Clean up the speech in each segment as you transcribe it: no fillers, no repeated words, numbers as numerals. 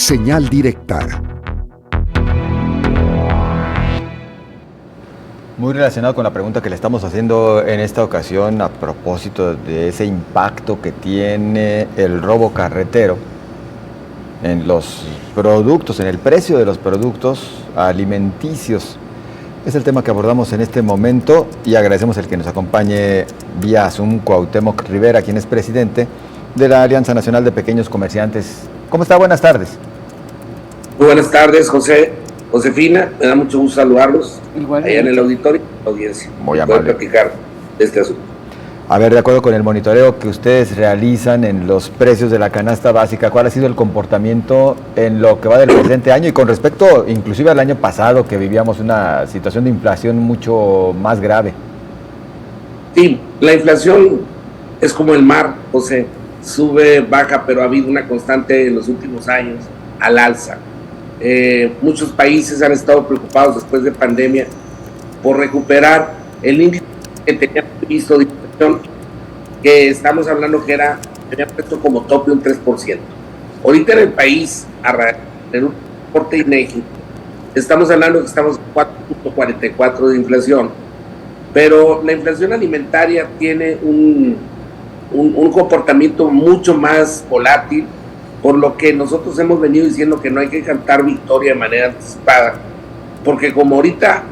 Señal directa. Muy relacionado con la pregunta que le estamos haciendo en esta ocasión a propósito de ese impacto que tiene el robo carretero en los productos, en el precio de los productos alimenticios. Es el tema que abordamos en este momento y agradecemos el que nos acompañe vía Zoom Cuauhtémoc Rivera, quien es presidente de la Alianza Nacional de Pequeños Comerciantes. ¿Cómo está? Buenas tardes. Muy buenas tardes, Josefina. Me da mucho gusto saludarlos allá en el auditorio y la audiencia. Muy amable. Poder platicar de este asunto. A ver, de acuerdo con el monitoreo que ustedes realizan en los precios de la canasta básica, ¿cuál ha sido el comportamiento en lo que va del presente año y con respecto inclusive al año pasado, que vivíamos una situación de inflación mucho más grave? Sí, la inflación es como el mar, José, sube, baja, pero ha habido una constante en los últimos años al alza. Muchos países han estado preocupados después de pandemia por recuperar el índice que tenían previsto de inflación, que estamos hablando que tenía puesto como tope un 3%. Ahorita en el país, en un reporte INEGI, estamos hablando que estamos en 4.44 de inflación, pero la inflación alimentaria tiene un comportamiento mucho más volátil, por lo que nosotros hemos venido diciendo que no hay que cantar victoria de manera anticipada, porque como ahorita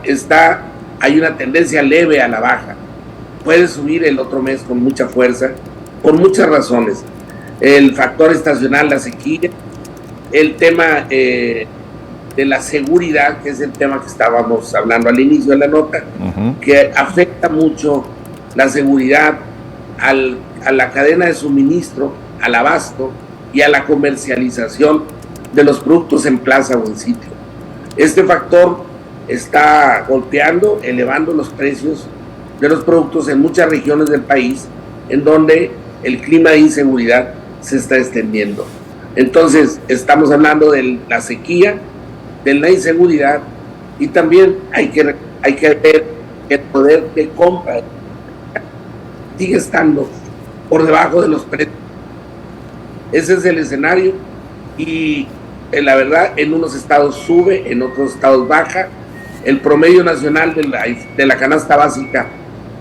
hay una tendencia leve a la baja, puede subir el otro mes con mucha fuerza, por muchas razones. El factor estacional, la sequía, el tema de la seguridad, que es el tema que estábamos hablando al inicio de la nota, que afecta mucho la seguridad a la cadena de suministro, al abasto y a la comercialización de los productos en plaza o en sitio. Este factor está golpeando, elevando los precios de los productos en muchas regiones del país, en donde el clima de inseguridad se está extendiendo. Entonces, estamos hablando de la sequía, de la inseguridad, y también hay que ver que el poder de compra sigue estando por debajo de los precios. Ese es el escenario, y la verdad, en unos estados sube, en otros estados baja. El promedio nacional de la canasta básica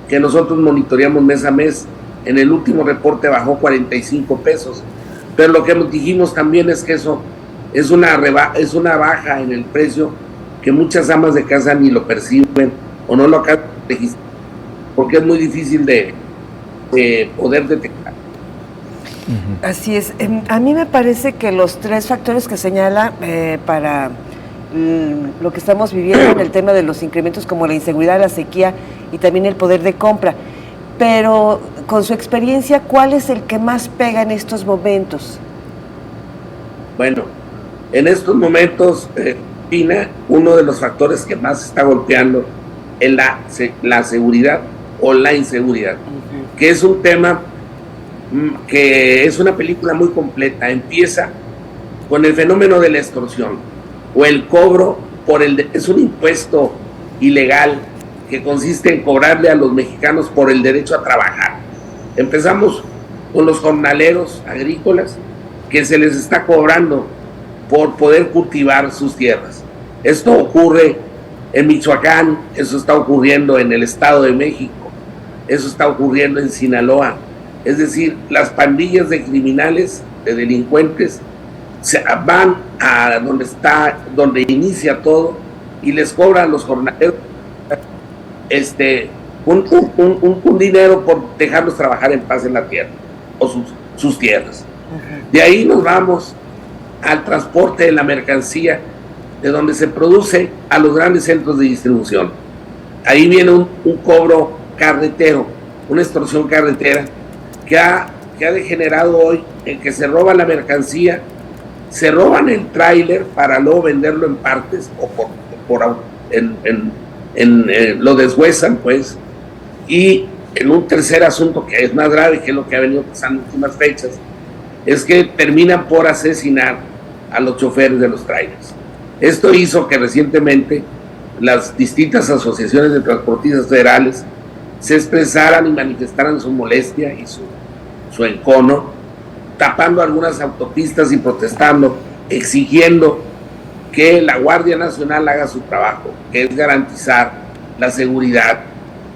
que nosotros monitoreamos mes a mes, en el último reporte bajó 45 pesos, pero lo que nos dijimos también es que eso es una baja en el precio que muchas amas de casa ni lo perciben o no lo acaban de registrar, porque es muy difícil de poder detectar. Así es. A mí me parece que los tres factores que señala para lo que estamos viviendo en el tema de los incrementos, como la inseguridad, la sequía y también el poder de compra, pero con su experiencia, ¿cuál es el que más pega en estos momentos? Bueno, en estos momentos, Pina, uno de los factores que más está golpeando es la seguridad o la inseguridad, que es un tema que es una película muy completa. Empieza con el fenómeno de la extorsión o el cobro es un impuesto ilegal que consiste en cobrarle a los mexicanos por el derecho a trabajar. Empezamos con los jornaleros agrícolas, que se les está cobrando por poder cultivar sus tierras. Esto ocurre en Michoacán, eso está ocurriendo en el Estado de México, eso está ocurriendo en Sinaloa. Es decir, las pandillas de criminales, de delincuentes, van a donde inicia todo, y les cobran a los jornaleros un dinero por dejarlos trabajar en paz en la tierra o sus tierras. De ahí nos vamos al transporte de la mercancía, de donde se produce, a los grandes centros de distribución. Ahí viene un cobro carretero, una extorsión carretera que ha degenerado hoy en que se roba la mercancía, se roban el tráiler para luego venderlo en partes o lo deshuesan, pues. Y en un tercer asunto que es más grave, que es lo que ha venido pasando en últimas fechas, es que terminan por asesinar a los choferes de los trailers. Esto hizo que recientemente las distintas asociaciones de transportistas federales se expresaran y manifestaran su molestia y su encono, tapando algunas autopistas y protestando exigiendo que la Guardia Nacional haga su trabajo, que es garantizar la seguridad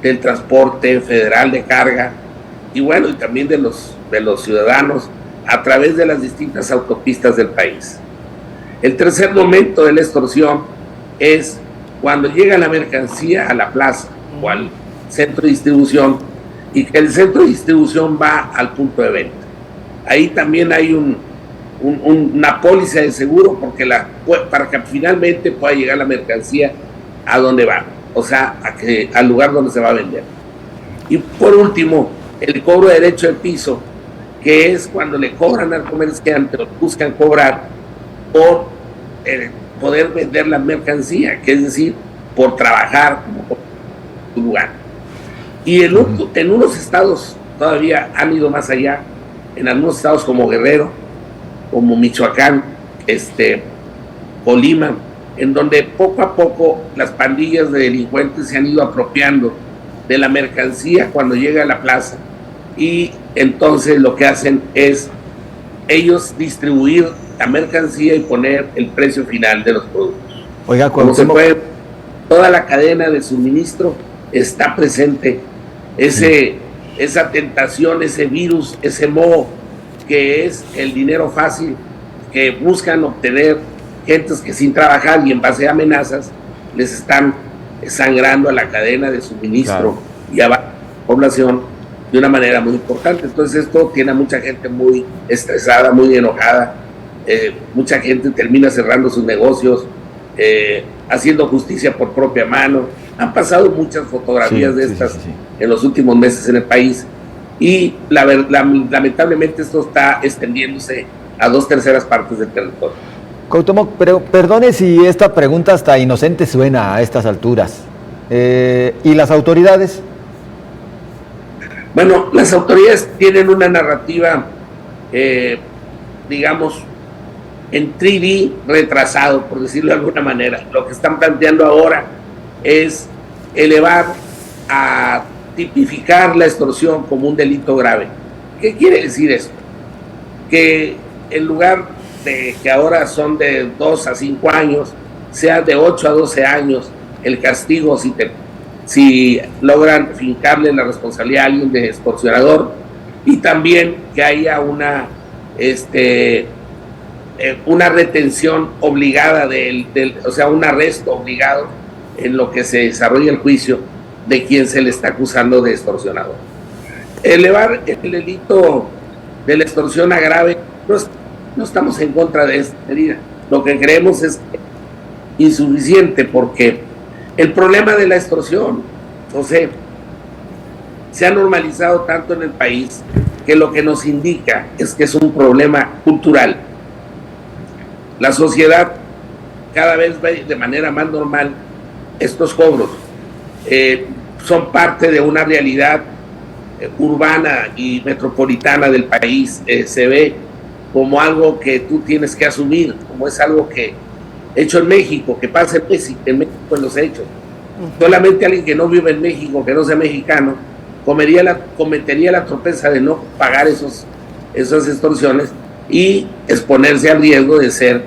del transporte federal de carga y bueno, y también de los ciudadanos a través de las distintas autopistas del país. El tercer momento de la extorsión es cuando llega la mercancía a la plaza o al centro de distribución y que el centro de distribución va al punto de venta. Ahí también hay una póliza de seguro porque para que finalmente pueda llegar la mercancía a donde va, o sea, al lugar donde se va a vender. Y por último, el cobro de derecho de piso, que es cuando le cobran al comerciante o buscan cobrar por poder vender la mercancía, que es decir, por trabajar como su lugar. Y en unos estados todavía han ido más allá, en algunos estados como Guerrero, como Michoacán, Colima, en donde poco a poco las pandillas de delincuentes se han ido apropiando de la mercancía cuando llega a la plaza y entonces lo que hacen es ellos distribuir la mercancía y poner el precio final de los productos. Oiga, como se puede, toda la cadena de suministro está presente, esa tentación, ese virus, ese moho que es el dinero fácil que buscan obtener gentes que sin trabajar y en base a amenazas les están sangrando a la cadena de suministro y a la población de una manera muy importante. Entonces esto tiene a mucha gente muy estresada, muy enojada, mucha gente termina cerrando sus negocios, haciendo justicia por propia mano. Han pasado muchas fotografías de estas en los últimos meses en el país y lamentablemente esto está extendiéndose a 2/3 partes del territorio. Cuauhtémoc, pero perdone si esta pregunta hasta inocente suena a estas alturas. ¿Y las autoridades? Bueno, las autoridades tienen una narrativa, digamos, en 3D retrasado, por decirlo de alguna manera. Lo que están planteando ahora es elevar a tipificar la extorsión como un delito grave. ¿Qué quiere decir esto? Que en lugar de que ahora son de 2 a 5 años, sea de 8 a 12 años el castigo si logran fincarle la responsabilidad a alguien de extorsionador, y también que haya una retención obligada, o sea, un arresto obligado en lo que se desarrolla el juicio de quien se le está acusando de extorsionador. Elevar el delito de la extorsión a grave, no estamos en contra de esta medida. Lo que creemos es insuficiente porque el problema de la extorsión, José, se ha normalizado tanto en el país que lo que nos indica es que es un problema cultural. La sociedad cada vez ve de manera más normal estos cobros. Son parte de una realidad urbana y metropolitana del país. Se ve como algo que tú tienes que asumir, como es algo que hecho en México, que pasa en México en los hechos. Solamente alguien que no vive en México, que no sea mexicano, cometería la torpeza de no pagar esas extorsiones y exponerse al riesgo de ser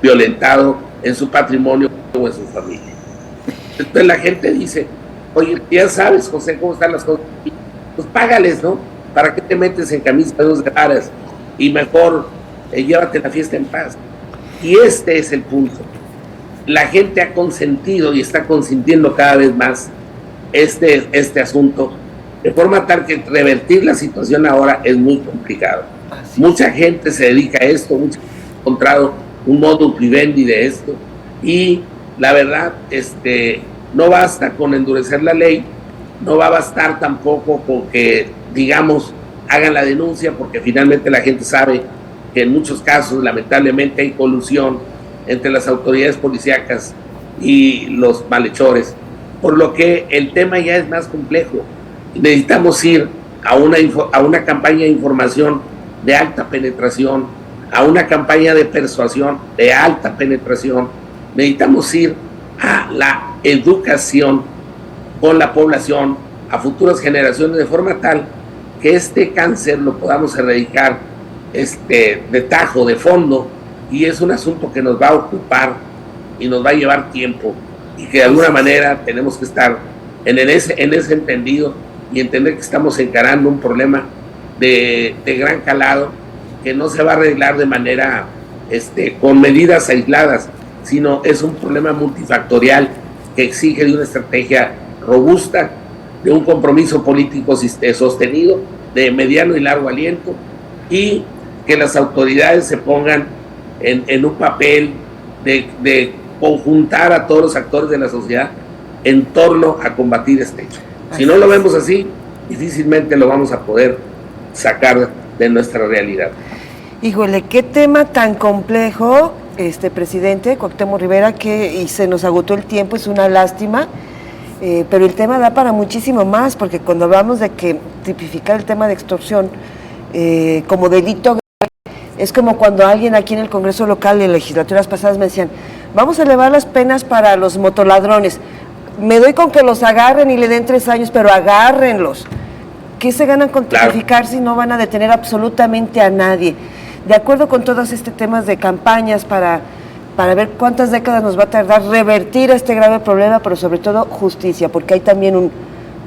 violentado en su patrimonio o en su familia. Entonces la gente dice, oye, ya sabes, José, cómo están las cosas, pues págales, ¿no? ¿Para qué te metes en camisa de 2 varas? Y mejor llévate la fiesta en paz. Y este es el punto. La gente ha consentido y está consintiendo cada vez más este asunto, de forma tal que revertir la situación ahora es muy complicado. Mucha gente se dedica a esto, mucha gente ha encontrado un modus vivendi de esto, y la verdad, no basta con endurecer la ley, no va a bastar tampoco con que, digamos, hagan la denuncia, porque finalmente la gente sabe que en muchos casos, lamentablemente, hay colusión entre las autoridades policíacas y los malhechores, por lo que el tema ya es más complejo. Necesitamos ir a una campaña de información de alta penetración, a una campaña de persuasión de alta penetración. Necesitamos ir a la educación con la población, a futuras generaciones, de forma tal que este cáncer lo podamos erradicar de tajo, de fondo, y es un asunto que nos va a ocupar y nos va a llevar tiempo, y que de alguna manera tenemos que estar en ese entendido y entender que estamos encarando un problema de gran calado, que no se va a arreglar de manera con medidas aisladas, sino es un problema multifactorial que exige de una estrategia robusta, de un compromiso político sostenido, de mediano y largo aliento, y que las autoridades se pongan en un papel de conjuntar a todos los actores de la sociedad en torno a combatir este hecho. Si no lo vemos así, difícilmente lo vamos a poder sacar de nuestra realidad. Híjole, qué tema tan complejo, presidente Cuauhtémoc Rivera, y se nos agotó el tiempo, es una lástima, pero el tema da para muchísimo más, porque cuando hablamos de que tipificar el tema de extorsión como delito, es como cuando alguien aquí en el Congreso local, en legislaturas pasadas, me decían, vamos a elevar las penas para los motoladrones. Me doy con que los agarren y le den 3 años, pero agárrenlos. ¿Qué se ganan con tipificar si no van a detener absolutamente a nadie? De acuerdo con todos estos temas de campañas para ver cuántas décadas nos va a tardar revertir este grave problema, pero sobre todo justicia, porque hay también un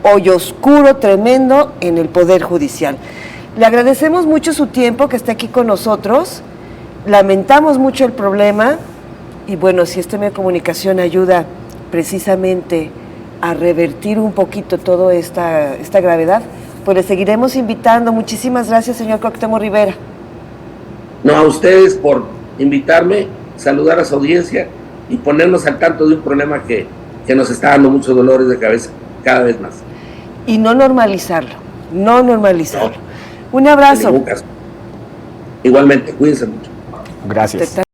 hoyo oscuro tremendo en el Poder Judicial. Le agradecemos mucho su tiempo, que esté aquí con nosotros, lamentamos mucho el problema, y bueno, si este medio de comunicación ayuda precisamente a revertir un poquito toda esta gravedad, pues le seguiremos invitando. Muchísimas gracias, señor Cuauhtémoc Rivera. No, a ustedes por invitarme, saludar a su audiencia y ponernos al tanto de un problema que nos está dando muchos dolores de cabeza cada vez más. Y no normalizarlo, no normalizarlo. No. Un abrazo. Igualmente, cuídense mucho. Gracias.